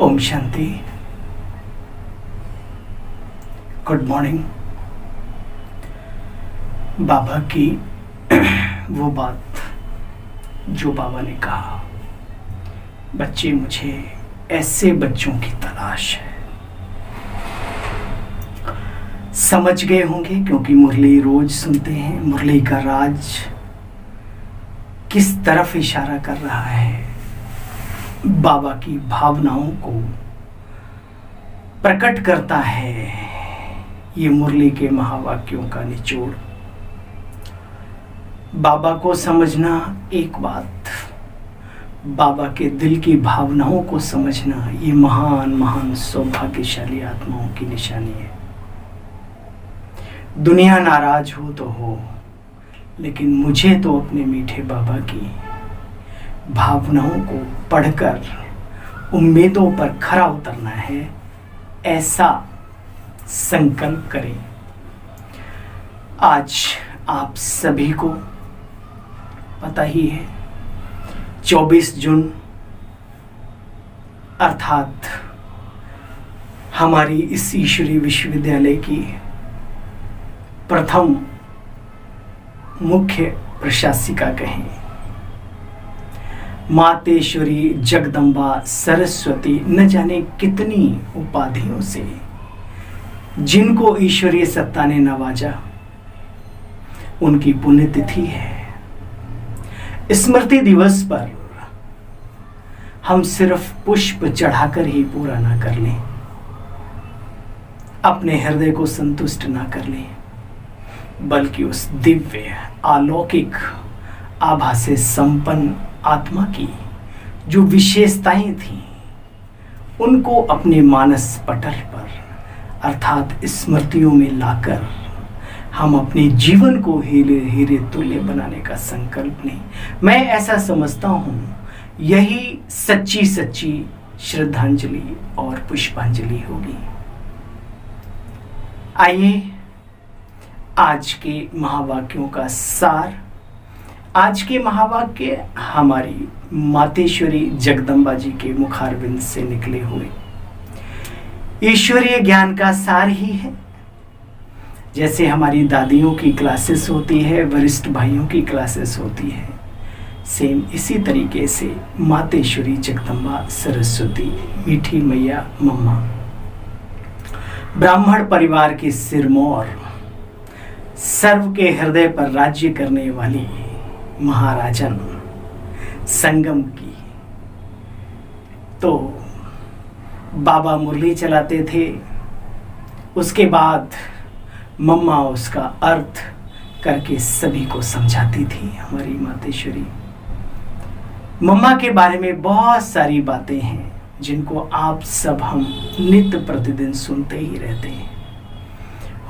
Om Shanti. Good morning. बाबा की वो बात जो बाबा ने कहा, बच्चे मुझे ऐसे बच्चों की तलाश है। समझ गए होंगे क्योंकि मुरली रोज सुनते हैं। मुरली का राज किस तरफ इशारा कर रहा है? बाबा की भावनाओं को प्रकट करता है ये मुरली के महावाक्यों का निचोड़। बाबा को समझना एक बात, बाबा के दिल की भावनाओं को समझना ये महान महान सौभाग्यशाली आत्माओं की निशानी है। दुनिया नाराज हो तो हो, लेकिन मुझे तो अपने मीठे बाबा की भावनाओं को पढ़कर उम्मीदों पर खरा उतरना है, ऐसा संकल्प करें। आज आप सभी को पता ही है 24 जून अर्थात हमारी इस ईश्वरीय विश्वविद्यालय की प्रथम मुख्य प्रशासिका कहें, मातेश्वरी जगदम्बा सरस्वती न जाने कितनी उपाधियों से जिनको ईश्वरीय सत्ता ने नवाजा, उनकी पुण्यतिथि है। स्मृति दिवस पर हम सिर्फ पुष्प चढ़ाकर ही पूरा ना कर लें, अपने हृदय को संतुष्ट ना कर लें, बल्कि उस दिव्य अलौकिक आभा से संपन्न आत्मा की जो विशेषताएं थीं, उनको अपने मानस पटल पर अर्थात स्मृतियों में लाकर हम अपने जीवन को हीरे हीरे तुल्य बनाने का संकल्प लें। मैं ऐसा समझता हूँ यही सच्ची सच्ची श्रद्धांजलि और पुष्पांजलि होगी। आइए आज के महावाक्यों का सार। आज के महावाक्य हमारी मातेश्वरी जगदम्बा जी के मुखारविंद से निकले हुए ईश्वरीय ज्ञान का सार ही है। जैसे हमारी दादियों की क्लासेस होती है, वरिष्ठ भाइयों की क्लासेस होती है, सेम इसी तरीके से मातेश्वरी जगदम्बा सरस्वती मीठी मैया मम्मा ब्राह्मण परिवार की सिरमौर, सर्व के हृदय पर राज्य करने वाली महाराजन संगम की। तो बाबा मुरली चलाते थे, उसके बाद मम्मा उसका अर्थ करके सभी को समझाती थी। हमारी मातेश्वरी मम्मा के बारे में बहुत सारी बातें हैं जिनको आप सब हम नित्य प्रतिदिन सुनते ही रहते हैं।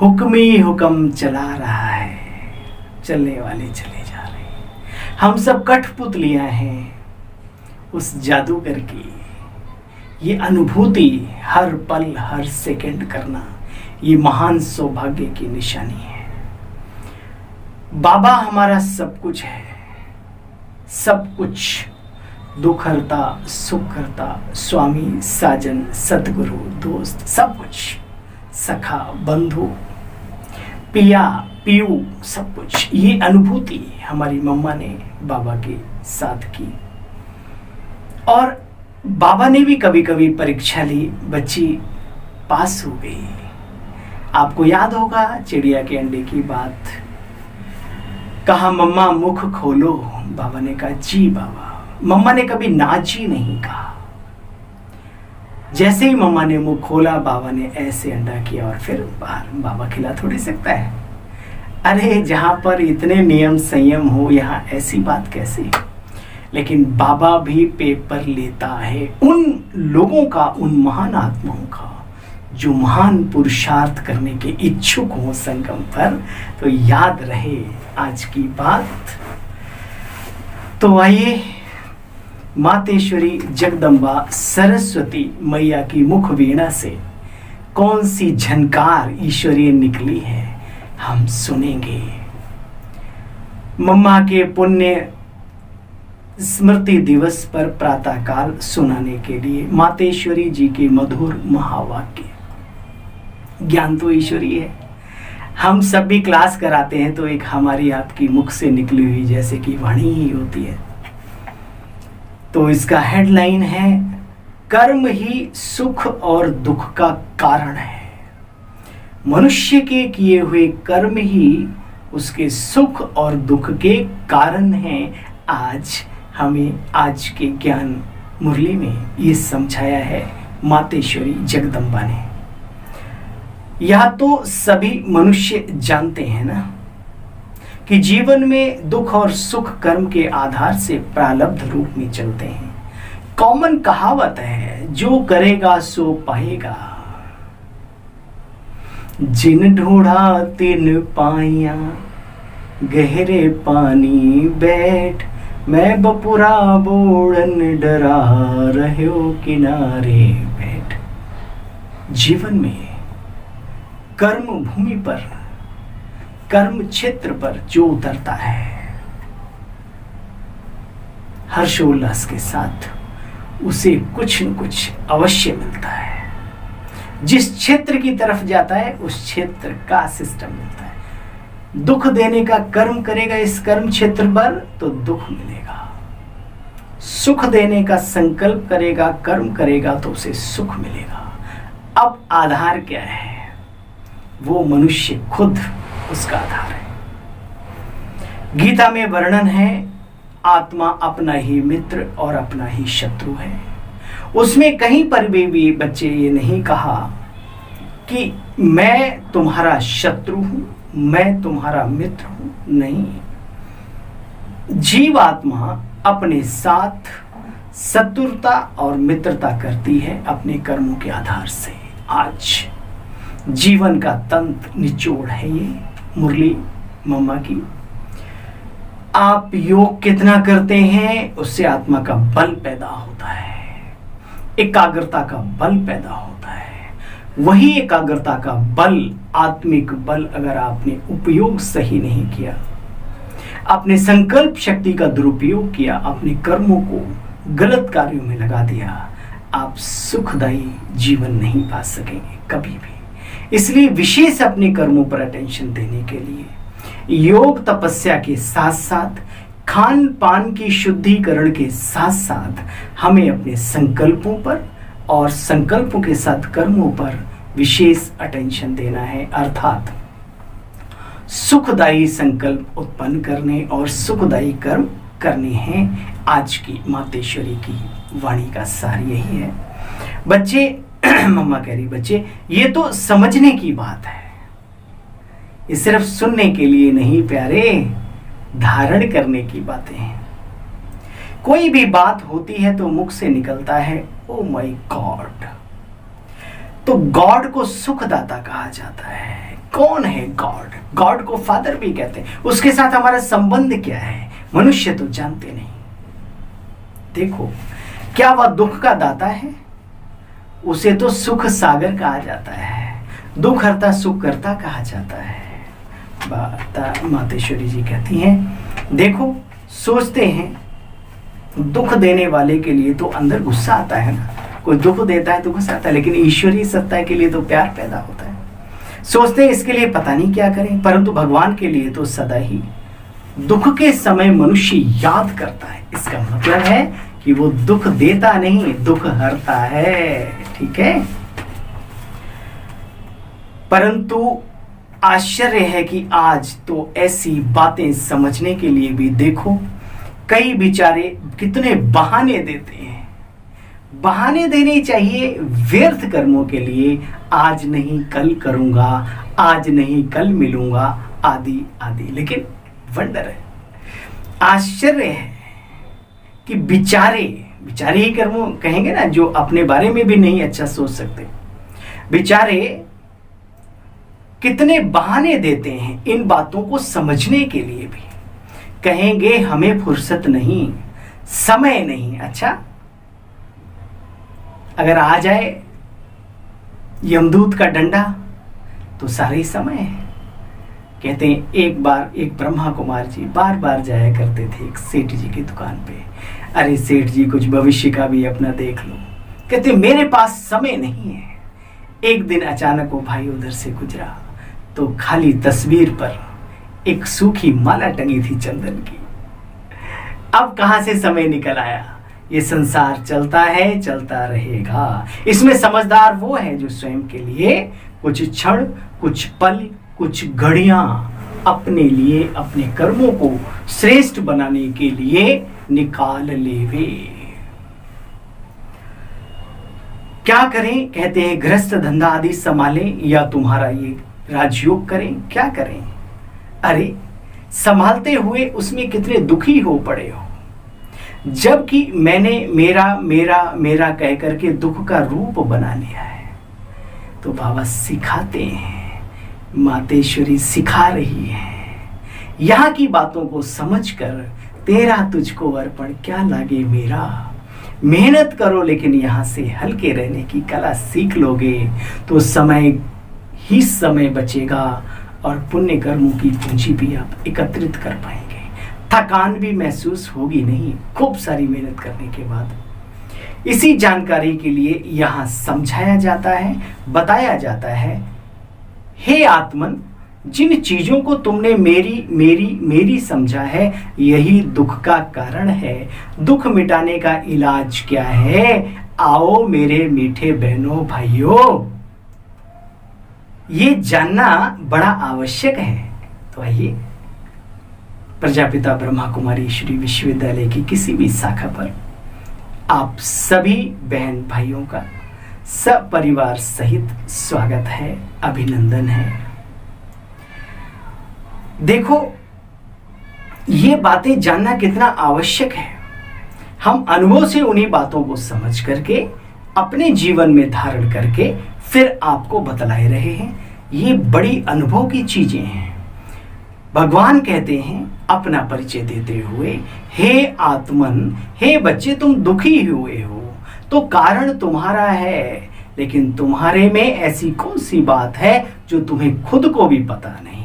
हुक्म ही हुक्म चला रहा है, चलने वाले चले जा रहे हैं। हम सब कठपुतलियां हैं उस जादूगर की। ये अनुभूति हर पल हर सेकंड करना, ये महान सौभाग्य की निशानी है। बाबा हमारा सब कुछ है, सब कुछ दुख हरता, सुख करता, स्वामी, साजन, सतगुरु, दोस्त, सब कुछ, सखा, बंधु, पिया, पीयू, सब कुछ। ये अनुभूति हमारी मम्मा ने बाबा के साथ की। और बाबा ने भी कभी कभी परीक्षा ली, बच्ची पास हो गई। आपको याद होगा चिड़िया के अंडे की बात। कहा मम्मा मुख खोलो, बाबा ने कहा जी बाबा। मम्मा ने कभी ना जी नहीं कहा। जैसे ही मम्मा ने मुंह खोला, बाबा ने ऐसे अंडा किया और फिर बाहर। बाबा खिला थोड़ी सकता है। अरे जहां पर इतने नियम संयम हो, यहाँ ऐसी बात कैसे? लेकिन बाबा भी पेपर लेता है उन लोगों का, उन महान आत्माओं का जो महान पुरुषार्थ करने के इच्छुक हो संगम पर। तो याद रहे आज की बात। तो आइए मातेश्वरी जगदम्बा सरस्वती मैया की मुख वीणा से कौन सी झनकार ईश्वरीय निकली है हम सुनेंगे। मम्मा के पुण्य स्मृति दिवस पर प्रातःकाल सुनाने के लिए मातेश्वरी जी के मधुर महावाक्य। ज्ञान तो ईश्वरी है। हम सब भी क्लास कराते हैं तो एक हमारी आपकी मुख से निकली हुई जैसे कि वाणी ही होती है। तो इसका हेडलाइन है कर्म ही सुख और दुख का कारण है। मनुष्य के किए हुए कर्म ही उसके सुख और दुख के कारण हैं। आज हमें आज के ज्ञान मुरली में ये समझाया है मातेश्वरी जगदम्बा ने। यह तो सभी मनुष्य जानते हैं ना कि जीवन में दुख और सुख कर्म के आधार से प्रारब्ध रूप में चलते हैं। कॉमन कहावत है, जो करेगा सो पाएगा। जिन ढूंढा तिन पाइया, गहरे पानी बैठ, मैं बपुरा बोड़न डरा रहो किनारे बैठ। जीवन में कर्म भूमि पर, कर्म क्षेत्र पर जो उतरता है, हर्षोल्लास के साथ उसे कुछ न कुछ अवश्य मिलता है। जिस क्षेत्र की तरफ जाता है उस क्षेत्र का सिस्टम मिलता है। दुख देने का कर्म करेगा इस कर्म क्षेत्र पर तो दुख मिलेगा। सुख देने का संकल्प करेगा, कर्म करेगा तो उसे सुख मिलेगा। अब आधार क्या है? वो मनुष्य खुद उसका आधार है। गीता में वर्णन है, आत्मा अपना ही मित्र और अपना ही शत्रु है। उसमें कहीं पर भी बच्चे ये नहीं कहा कि मैं तुम्हारा शत्रु हूं, मैं तुम्हारा मित्र हूं। नहीं, जीवात्मा अपने साथ शत्रुता और मित्रता करती है अपने कर्मों के आधार से। आज जीवन का तंत्र निचोड़ है ये मुरली मम्मा की। आप योग कितना करते हैं उससे आत्मा का बल पैदा होता है, एकाग्रता का बल पैदा होता है। वही एकाग्रता का बल, आत्मिक बल, अगर आपने उपयोग सही नहीं किया, अपने संकल्प शक्ति का दुरुपयोग किया, अपने कर्मों को गलत कार्यों में लगा दिया, आप सुखदायी जीवन नहीं पा सकेंगे कभी भी। इसलिए विशेष अपने कर्मों पर अटेंशन देने के लिए योग तपस्या के साथ साथ खान पान की शुद्धिकरण के साथ साथ हमें अपने संकल्पों पर और संकल्पों के साथ कर्मों पर विशेष अटेंशन देना है। अर्थात सुखदायी संकल्प उत्पन्न करने और सुखदायी कर्म करने हैं। आज की मातेश्वरी की वाणी का सार यही है। बच्चे मम्मा कह रही, बच्चे ये तो समझने की बात है, ये सिर्फ सुनने के लिए नहीं प्यारे, धारण करने की बातें हैं। कोई भी बात होती है तो मुख से निकलता है ओ माय गॉड। तो गॉड को सुखदाता कहा जाता है। कौन है गॉड? गॉड को फादर भी कहते हैं। उसके साथ हमारा संबंध क्या है मनुष्य तो जानते नहीं। देखो, क्या वह दुख का दाता है? उसे तो सुख सागर कहा जाता है, दुख हरता सुख करता कहा जाता है। मातेश्वरी जी कहती हैं, देखो सोचते हैं दुख देने वाले के लिए तो अंदर गुस्सा आता है ना, कोई दुख देता है तो गुस्सा आता है, लेकिन ईश्वरीय सत्ता के लिए तो प्यार पैदा होता है। सोचते हैं इसके लिए पता नहीं क्या करें, परंतु भगवान के लिए तो सदा ही दुख के समय मनुष्य याद करता है। इसका मतलब है कि वो दुख देता नहीं, दुख हरता है। ठीक है, परंतु आश्चर्य है कि आज तो ऐसी बातें समझने के लिए भी देखो कई बेचारे कितने बहाने देते हैं। बहाने देने चाहिए व्यर्थ कर्मों के लिए, आज नहीं कल करूंगा, आज नहीं कल मिलूंगा, आदि आदि। लेकिन वंडर है, आश्चर्य है कि बेचारे ही कर्मों कहेंगे ना, जो अपने बारे में भी नहीं अच्छा सोच सकते, बेचारे कितने बहाने देते हैं इन बातों को समझने के लिए भी। कहेंगे हमें फुर्सत नहीं, समय नहीं। अच्छा, अगर आ जाए यमदूत का डंडा तो सारे समय है। कहते हैं एक बार एक ब्रह्मा कुमार जी बार बार जाया करते थे एक सेठ जी की दुकान पे। अरे सेठ जी कुछ भविष्य का भी अपना देख लो। कहते मेरे पास समय नहीं है। एक दिन अचानक वो भाई उधर से गुजरा तो खाली तस्वीर पर एक सूखी माला टंगी थी चंदन की। अब कहां से समय निकल आया। ये संसार चलता है, चलता रहेगा। इसमें समझदार वो है जो स्वयं के लिए कुछ क्षण, कुछ पल, कुछ घड़ियां अपने लिए, अपने कर्मों को श्रेष्ठ बनाने के लिए निकाल लेवे। क्या करें? कहते हैं गृहस्थ धंधा आदि संभालें या तुम्हारा ये राजयोग करें। क्या करें? अरे संभालते हुए उसमें कितने दुखी हो पड़े हो, जबकि मैंने मेरा मेरा मेरा कह करके दुख का रूप बना लिया है। तो बाबा सिखाते हैं, मातेश्वरी सिखा रही है, यहाँ की बातों को समझकर तेरा तुझको अर्पण क्या लागे मेरा। मेहनत करो लेकिन यहाँ से हल्के रहने की कला सीख लोगे तो समय ही समय बचेगा और पुण्य कर्मों की पूंजी भी आप एकत्रित कर पाएंगे। थकान भी महसूस होगी नहीं खूब सारी मेहनत करने के बाद। इसी जानकारी के लिए यहाँ समझाया जाता है, बताया जाता है, हे आत्मन जिन चीजों को तुमने मेरी मेरी मेरी समझा है यही दुख का कारण है। दुख मिटाने का इलाज क्या है? आओ मेरे मीठे बहनों भाइयों, ये जानना बड़ा आवश्यक है। तो आइए प्रजापिता ब्रह्मा कुमारी ईश्वरी विश्वविद्यालय की किसी भी शाखा पर आप सभी बहन भाइयों का सब परिवार सहित स्वागत है, अभिनंदन है। देखो ये बातें जानना कितना आवश्यक है। हम अनुभव से उन्हीं बातों को समझ करके अपने जीवन में धारण करके फिर आपको बतलाए रहे हैं। ये बड़ी अनुभव की चीजें हैं। भगवान कहते हैं अपना परिचय देते हुए, हे आत्मन, हे बच्चे तुम दुखी हुए हो तो कारण तुम्हारा है, लेकिन तुम्हारे में ऐसी कौन सी बात है जो तुम्हें खुद को भी पता नहीं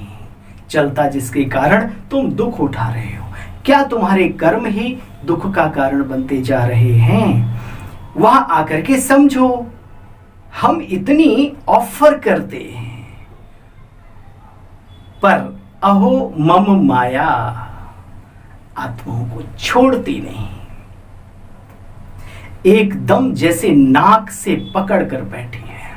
चलता, जिसके कारण तुम दुख उठा रहे हो। क्या तुम्हारे कर्म ही दुख का कारण बनते जा रहे हैं? वहां आकर के समझो। हम इतनी ऑफर करते हैं पर अहो मम माया आत्माओं को छोड़ती नहीं। एकदम जैसे नाक से पकड़ कर बैठी है,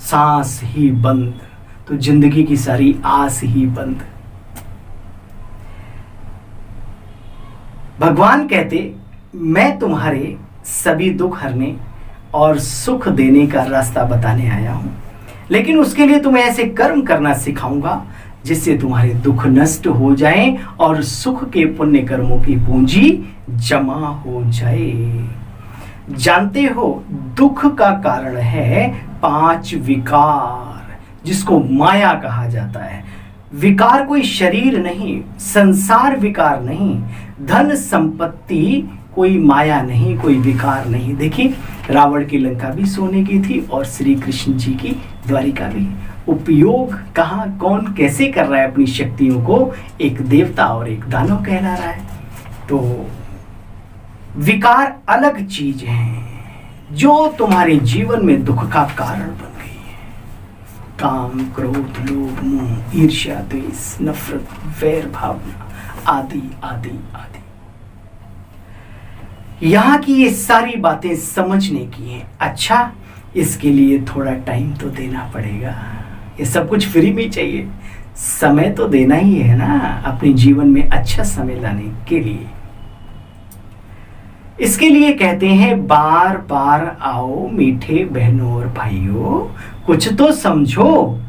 सांस ही बंद तो जिंदगी की सारी आस ही बंद। भगवान कहते मैं तुम्हारे सभी दुख हरने और सुख देने का रास्ता बताने आया हूं, लेकिन उसके लिए तुम्हें ऐसे कर्म करना सिखाऊंगा जिससे तुम्हारे दुख नष्ट हो जाएं और सुख के पुण्य कर्मों की पूंजी जमा हो जाए। जानते हो दुख का कारण है 5 विकार, जिसको माया कहा जाता है। विकार कोई शरीर नहीं, संसार विकार नहीं, धन संपत्ति कोई माया नहीं, कोई विकार नहीं। देखिए रावण की लंका भी सोने की थी और श्री कृष्ण जी की द्वारिका भी। उपयोग कहाँ कौन कैसे कर रहा है अपनी शक्तियों को? एक देवता और एक दानव कहला रहा है। तो विकार अलग चीज है जो तुम्हारे जीवन में दुख का कारण बन गई है। काम, क्रोध, लोभ, मोह, ईर्ष्या, द्वेष, नफरत, वैर भावना आदि आदि आदि। यहाँ की ये सारी बातें समझने की हैं। अच्छा इसके लिए थोड़ा टाइम तो देना पड़ेगा। ये सब कुछ फ्री में चाहिए, समय तो देना ही है ना अपने जीवन में अच्छा समय लाने के लिए। इसके लिए कहते हैं बार बार आओ मीठे बहनों और भाइयों, कुछ तो समझो।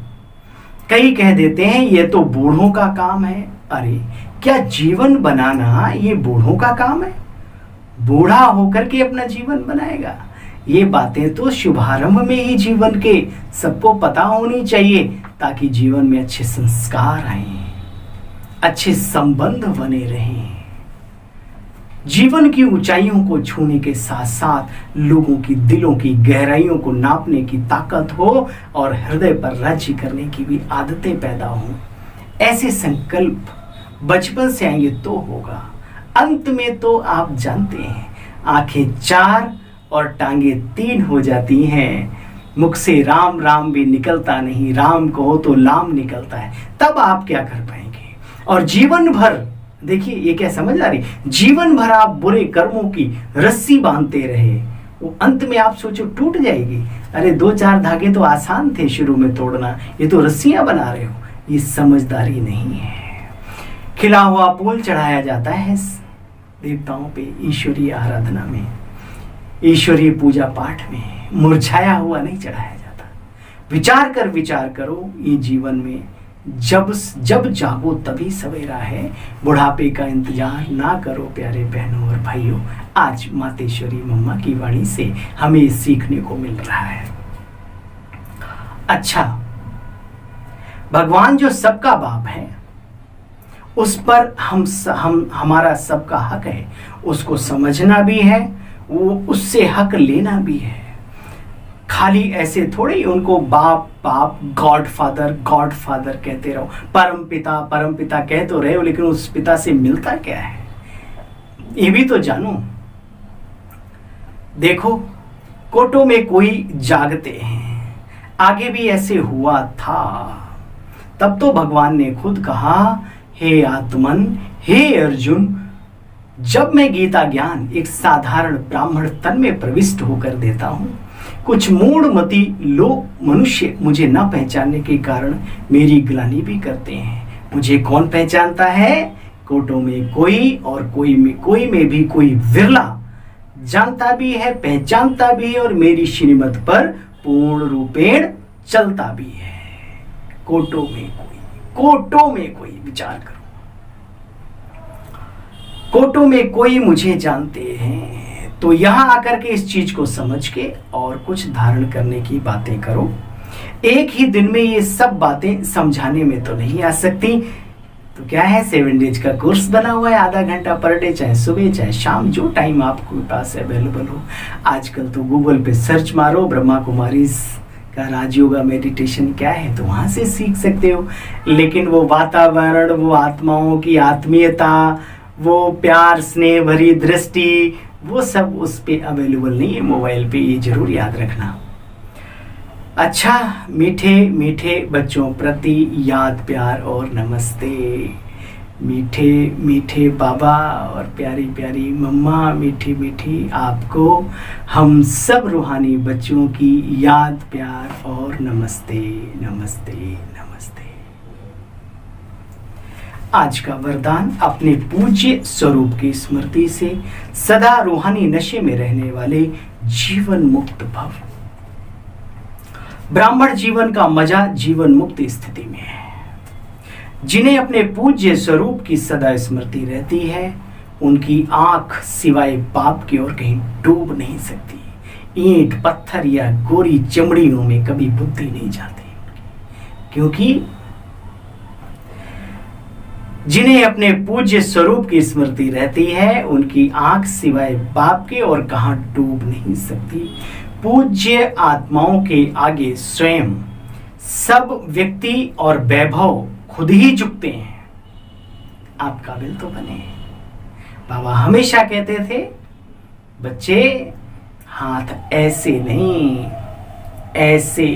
कई कह देते हैं ये तो बूढ़ों का काम है। अरे क्या जीवन बनाना ये बूढ़ों का काम है? बूढ़ा होकर के अपना जीवन बनाएगा? ये बातें तो शुभारंभ में ही जीवन के सबको पता होनी चाहिए, ताकि जीवन में अच्छे संस्कार आए, अच्छे संबंध बने रहें। जीवन की ऊंचाइयों को छूने के साथ साथ लोगों की दिलों की गहराइयों को नापने की ताकत हो और हृदय पर राज्य करने की भी आदतें पैदा हों। ऐसे संकल्प बचपन से आएंगे तो होगा। अंत में तो आप जानते हैं, आंखें 4 और टांगे 3 हो जाती हैं। मुख से राम राम भी निकलता नहीं, राम कहो तो लाम निकलता है। तब आप क्या कर पाएंगे? और जीवन भर, देखिए ये क्या समझ आ रही, जीवन भर आप बुरे कर्मों की रस्सी बांधते रहे, वो अंत में आप सोचो टूट जाएगी। अरे 2-4 धागे तो आसान थे शुरू में तोड़ना, ये तो रस्सियां बना रहे हो। ये समझदारी नहीं है। खिला हुआ फूल चढ़ाया जाता है देवताओं पे, ईश्वरीय आराधना में, ईश्वरीय पूजा पाठ में, मुरझाया हुआ नहीं चढ़ाया जाता। विचार करो, ये जीवन में जब जागो तभी सवेरा है। बुढ़ापे का इंतजार ना करो प्यारे बहनों और भाइयों। आज मातेश्वरी मम्मा की वाणी से हमें सीखने को मिल रहा है। अच्छा, भगवान जो सबका बाप है, उस पर हमारा सबका हक है, उसको समझना भी है, वो उससे हक लेना भी है। खाली ऐसे थोड़े ही उनको बाप गॉड फादर कहते रहो, परम पिता कह तो रहे हो, लेकिन उस पिता से मिलता क्या है ये भी तो जानो। देखो, कोटों में कोई जागते हैं, आगे भी ऐसे हुआ था। तब तो भगवान ने खुद कहा, हे आत्मन, हे अर्जुन, जब मैं गीता ज्ञान एक साधारण ब्राह्मण तन में प्रविष्ट होकर देता हूं, कुछ मूढ़मती लोग मनुष्य मुझे न पहचानने के कारण मेरी ग्लानि भी करते हैं। मुझे कौन पहचानता है? कोटों में कोई और कोई में भी कोई विरला जानता भी है, पहचानता भी है और मेरी श्रीमत पर पूर्ण रूपेण चलता भी है। कोटों में कोई, विचार करो, कोटों में कोई मुझे जानते हैं। तो यहां आकर के इस चीज को समझ के और कुछ धारण करने की बातें करो। एक ही दिन में ये सब बातें समझाने में तो नहीं आ सकती। तो क्या है, 7 डेज का कोर्स बना हुआ है, आधा घंटा पर डे, चाहे सुबह चाहे शाम, जो टाइम आपके पास अवेलेबल हो। आजकल तो गूगल पे सर्च मारो, ब्रह्मा कुमारी का राजयोगा मेडिटेशन क्या है, तो वहां से सीख सकते हो। लेकिन वो वातावरण, वो आत्माओं की आत्मीयता, वो प्यार स्नेह भरी दृष्टि, वो सब उस पे अवेलेबल नहीं है मोबाइल पे, ये जरूर याद रखना। अच्छा, मीठे मीठे बच्चों प्रति याद प्यार और नमस्ते। मीठे मीठे बाबा और प्यारी प्यारी मम्मा, मीठी मीठी आपको, हम सब रूहानी बच्चों की याद प्यार और नमस्ते नमस्ते नमस्ते। आज का वरदान, अपने पूज्य स्वरूप की स्मृति से सदा रूहानी नशे में रहने वाले जीवन मुक्त भव। ब्राह्मण जीवन का मजा जीवन मुक्त स्थिति में है। जिन्हें अपने पूज्य स्वरूप की सदा स्मृति रहती है, उनकी आंख सिवाय पाप की ओर कहीं डूब नहीं सकती। ईंट पत्थर या गोरी चमड़ियों में कभी बुद्धि नहीं जाती, क्योंकि जिन्हें अपने पूज्य स्वरूप की स्मृति रहती है, उनकी आंख सिवाय पाप के और कहां डूब नहीं सकती। पूज्य आत्माओं के आगे स्वयं सब व्यक्ति और वैभव खुद ही झुकते हैं। आप काबिल तो बने। बाबा हमेशा कहते थे, बच्चे हाथ ऐसे नहीं, ऐसे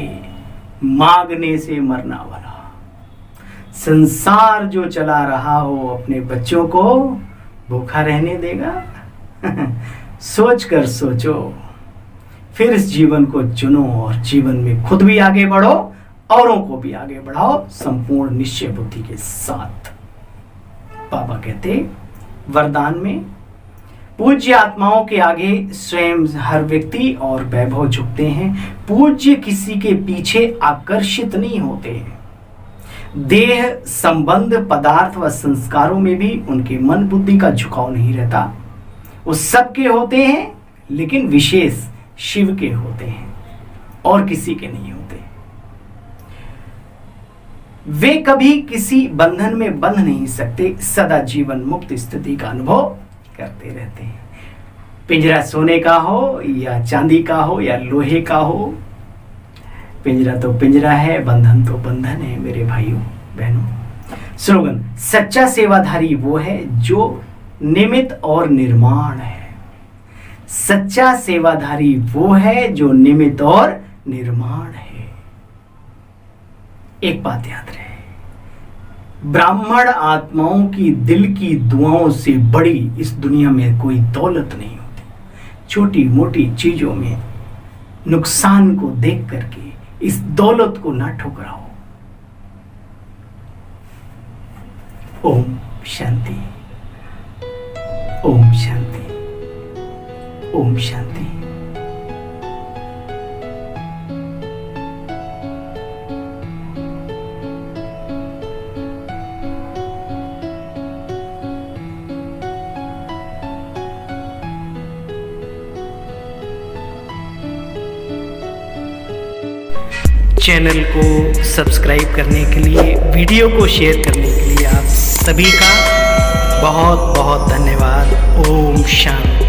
मांगने से मरना वाला। संसार जो चला रहा हो, अपने बच्चों को भूखा रहने देगा? सोच कर सोचो, फिर इस जीवन को चुनो और जीवन में खुद भी आगे बढ़ो, औरों को भी आगे बढ़ाओ, संपूर्ण निश्चय बुद्धि के साथ। बाबा कहते वरदान में, पूज्य आत्माओं के आगे स्वयं हर व्यक्ति और वैभव झुकते हैं। पूज्य किसी के पीछे आकर्षित नहीं होते। देह संबंध पदार्थ व संस्कारों में भी उनके मन बुद्धि का झुकाव नहीं रहता। वो सबके होते हैं, लेकिन विशेष शिव के होते हैं और किसी के नहीं होते। वे कभी किसी बंधन में बंध नहीं सकते, सदा जीवन मुक्त स्थिति का अनुभव करते रहते हैं। पिंजरा सोने का हो या चांदी का हो या लोहे का हो, पिंजरा तो पिंजरा है, बंधन तो बंधन है मेरे भाइयों बहनों। स्लोगन, सच्चा सेवाधारी वो है जो निमित्त और निर्माण है। सच्चा सेवाधारी वो है जो निमित्त और निर्माण है। एक बात याद रहे, ब्राह्मण आत्माओं की दिल की दुआओं से बड़ी इस दुनिया में कोई दौलत नहीं होती। छोटी मोटी चीजों में नुकसान को देख करके इस दौलत को ना ठुकराओ। ओम शांति, ओम शांति, ओम शांति। चैनल को सब्सक्राइब करने के लिए, वीडियो को शेयर करने के लिए आप सभी का बहुत बहुत धन्यवाद। ओम शांति।